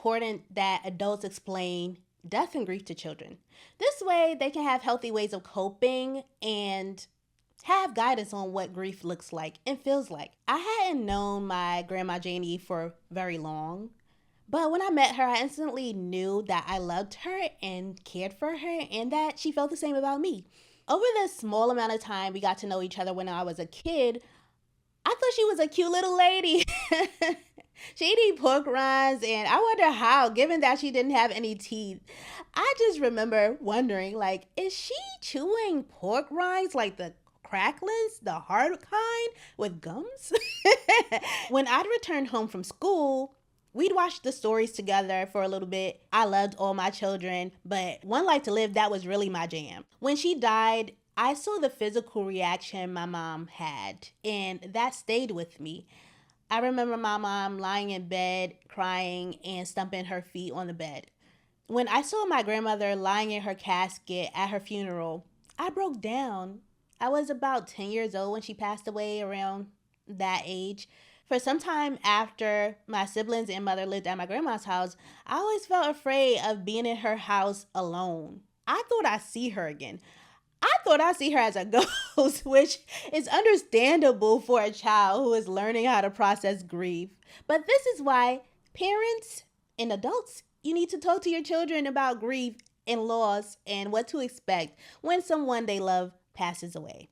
important that adults explain death and grief to children. This way, they can have healthy ways of coping and have guidance on what grief looks like and feels like. I hadn't known my grandma Janie for very long, but when I met her, I instantly knew that I loved her and cared for her and that she felt the same about me. Over the small amount of time we got to know each other when I was a kid, I thought she was a cute little lady. She'd eat pork rinds, and I wonder how, given that she didn't have any teeth. I just remember wondering, like, is she chewing pork rinds like the cracklins, the hard kind, with gums? When I'd returned home from school, we'd watch the stories together for a little bit. I loved all my children, but One Life to Live, that was really my jam. When she died, I saw the physical reaction my mom had, and that stayed with me. I remember my mom lying in bed, crying, and stumping her feet on the bed. When I saw my grandmother lying in her casket at her funeral, I broke down. I was about 10 years old when she passed away, around that age. For some time after my siblings and mother lived at my grandma's house, I always felt afraid of being in her house alone. I thought I'd see her again. I thought I'd see her as a ghost, which is understandable for a child who is learning how to process grief. But this is why parents and adults, you need to talk to your children about grief and loss and what to expect when someone they love passes away.